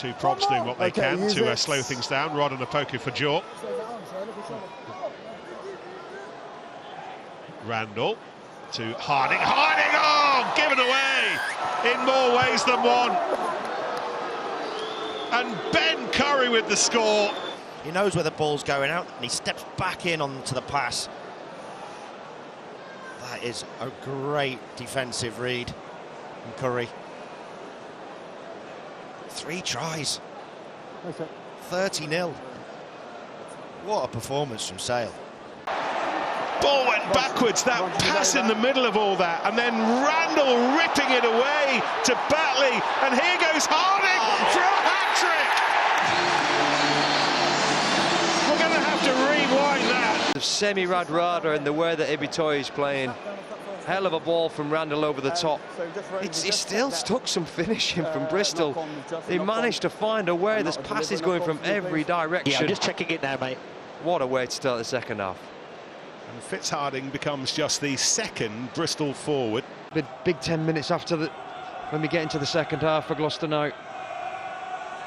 Two props doing what they can to slow things down. Rod and a poker for Jaw. Randall to Harding. Harding! Oh, given away in more ways than one. And Ben Curry with the score. He knows where the ball's going out, and he steps back in onto the pass. That is a great defensive read from Curry. 3 tries. 30-0. What a performance from Sale. Ball went backwards, that pass in the middle of all that, and then Randall ripping it away to Batley, and here goes Harding for a hat-trick! We're going to have to rewind that. Semi-rad-rada and the way that Ibitoye is playing. Hell of a ball from Randall over the top. It still took some finishing from Bristol. They managed to find a way. There's passes going from every direction. Yeah, I'm just checking it now, mate. What a way to start the second half. And Fitz Harding becomes just the second Bristol forward. Big 10 minutes after when we get into the second half for Gloucester now.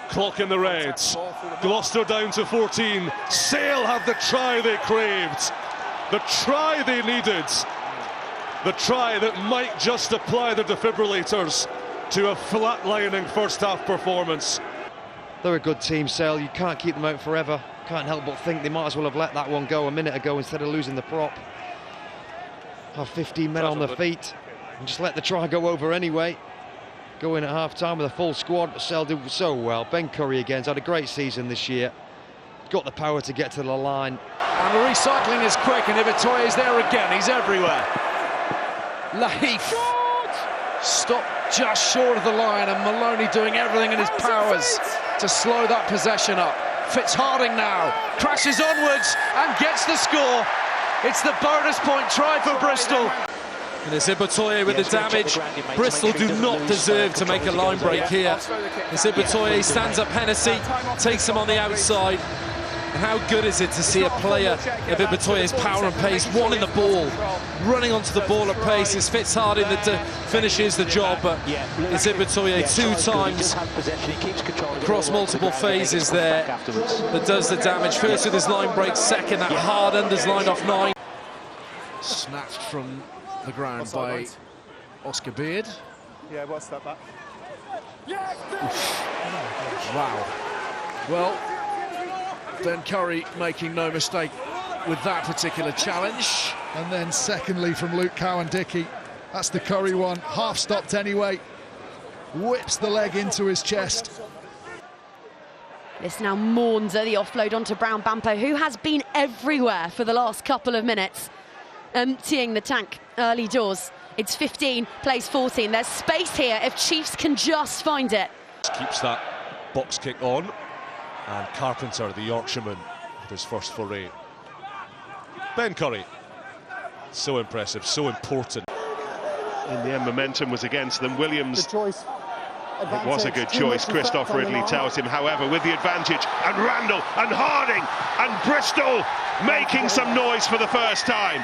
Clock in the Reds. Gloucester down to 14. Sale have the try they craved. The try they needed. The try that might just apply the defibrillators to a flatlining first half performance. They're a good team, Sale. You can't keep them out forever. Can't help but think they might as well have let that one go a minute ago instead of losing the prop. Have 15 men on their feet and just let the try go over anyway. Go in at half-time with a full squad, but Sale did so well. Ben Curry again's had a great season this year. Got the power to get to the line. And the recycling is quick, and Ibitoye is there again. He's everywhere. Laheef stopped just short of the line, and Maloney doing everything in his powers to slow that possession up. Fitz Harding now crashes onwards and gets the score. It's the bonus point try for Bristol. And it's Ibitoye with the damage. Bristol do not deserve to make a line break here. As Ibitoye stands up Hennessy, takes him on the outside. And how good is it to see a player of Ibitoye's power and pace wanting the ball, running onto the ball at pace. It's Fitz Harding that finishes the job, but it's Ibitoye 2 times across multiple phases there that does the damage. First with his line break, second that hard unders lined off 9. Snatched from the ground by Oscar Beard. Yeah, what's that back? Wow. Well, Ben Curry making no mistake with that particular challenge. And then secondly from Luke Cowan-Dickey. That's the Curry one, half stopped anyway. Whips the leg into his chest. This now Maunza, the offload onto Brown Bampo, who has been everywhere for the last couple of minutes. Emptying the tank early doors. It's 15, plays 14. There's space here if Chiefs can just find it. Keeps that box kick on. And Carpenter, the Yorkshireman, with his first foray. Ben Curry, so impressive, so important. In the end, momentum was against them. Williams, it was a good choice. Christoph Ridley tells him, however, with the advantage. And Randall and Harding and Bristol making some noise for the first time.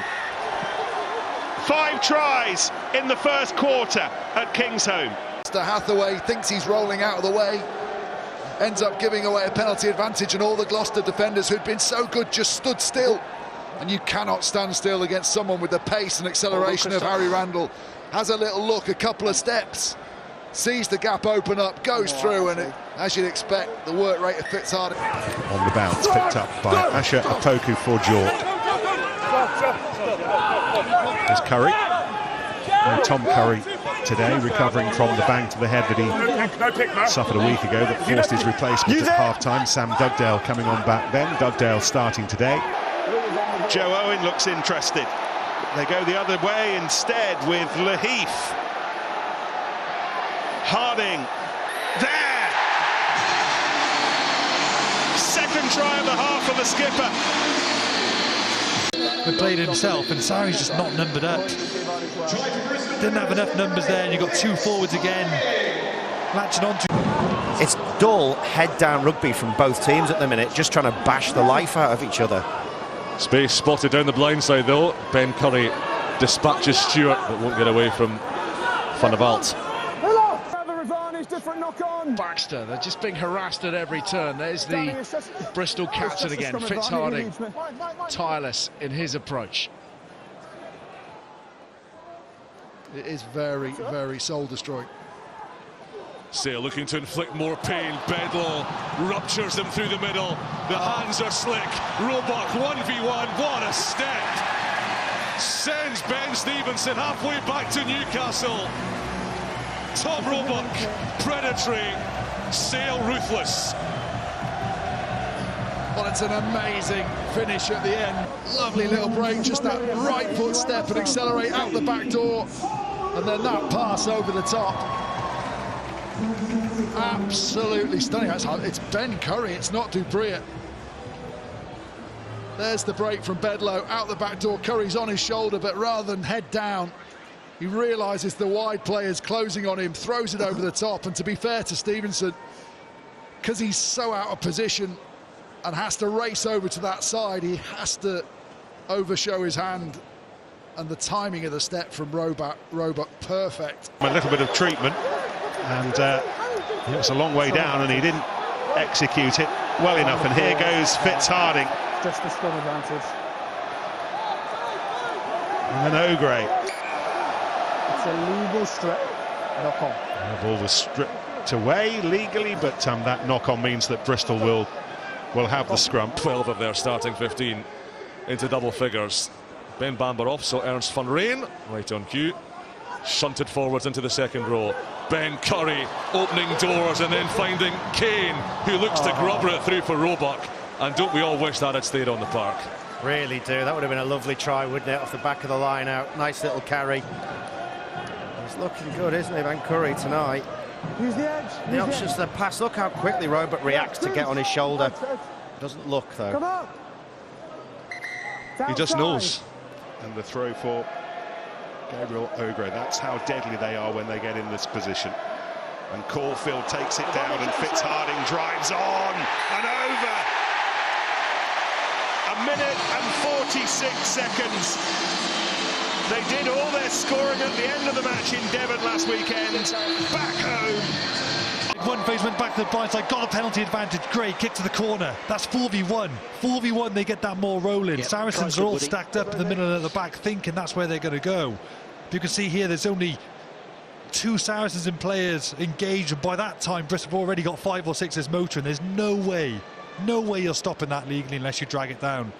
5 tries in the first quarter at Kingsholm. Mr. Hathaway thinks he's rolling out of the way. Ends up giving away a penalty advantage, and all the Gloucester defenders who'd been so good just stood still. And you cannot stand still against someone with the pace and acceleration of Harry Randall. Has a little look, a couple of steps, sees the gap open up, goes through, and as you'd expect, the work rate of Fitz Harding. On the bounce, picked up by Asher Apoku for Jork. There's Curry. And Tom Curry today recovering from the bang to the head that he suffered a week ago that forced his replacement at half-time. Sam Dugdale coming on back then. Dugdale starting today. Joe Owen looks interested. They go the other way instead with Laheef. Harding. There! Second try of the half for the skipper. He played himself, and Sarri's just not numbered up. Didn't have enough numbers there, and you've got 2 forwards again. Latching on to... It's dull head-down rugby from both teams at the minute, just trying to bash the life out of each other. Space spotted down the blind side though. Ben Curry dispatches Stewart, but won't get away from Van der Vault. Baxter, they're just being harassed at every turn. There's the Bristol captain again, Fitz Harding, tireless in his approach. It is very, very soul-destroying. Sale looking to inflict more pain. Bedlow ruptures them through the middle. The hands are slick. Roebuck 1v1. What a step! Sends Ben Stevenson halfway back to Newcastle. Tom Roebuck, predatory. Sale ruthless. Well, it's an amazing finish at the end. Lovely little break, just that right foot step and accelerate out the back door. And then that pass over the top. Absolutely stunning. It's Ben Curry, it's not Dupree. There's the break from Bedlow, out the back door. Curry's on his shoulder, but rather than head down, he realises the wide player's closing on him, throws it over the top. And to be fair to Stevenson, because he's so out of position and has to race over to that side, he has to overshow his hand. And the timing of the step from Roebuck, perfect. A little bit of treatment, and it was a long way down, and he didn't execute it well enough. And here goes Fitz Harding. Just a scrum advantage. And then O'Gray. It's a legal strip. Knock on. The ball was stripped away legally, but that knock-on means that Bristol will have the scrum. 12 of their starting 15 into double figures. Ben Bamber off, so Ernst van Rijn right on cue. Shunted forwards into the second row. Ben Curry opening doors and then finding Kane, who looks to grubber it through for Roebuck. And don't we all wish that had stayed on the park? Really do. That would have been a lovely try, wouldn't it, off the back of the line out. Nice little carry. He's looking good, isn't he, Ben Curry, tonight? Use the edge. The options to the pass. Look how quickly Roebuck reacts to get on his shoulder. Doesn't look, though. Come on. He just knows. And the throw for Gabriel O'Gray. That's how deadly they are when they get in this position. And Caulfield takes it down, and Fitz Harding drives on and over. 1 minute and 46 seconds. They did all their scoring at the end of the match in Devon last weekend. Back home. One phase went back to the blind side, got a penalty advantage. Great kick to the corner. That's 4v1. 4v1, they get that more rolling. Yep. Saracens are all stacked up in the middle of the back, thinking that's where they're going to go. You can see here there's only 2 Saracens in players engaged, and by that time Bristol have already got 5 or 6 as motor, and there's no way you're stopping that legally unless you drag it down.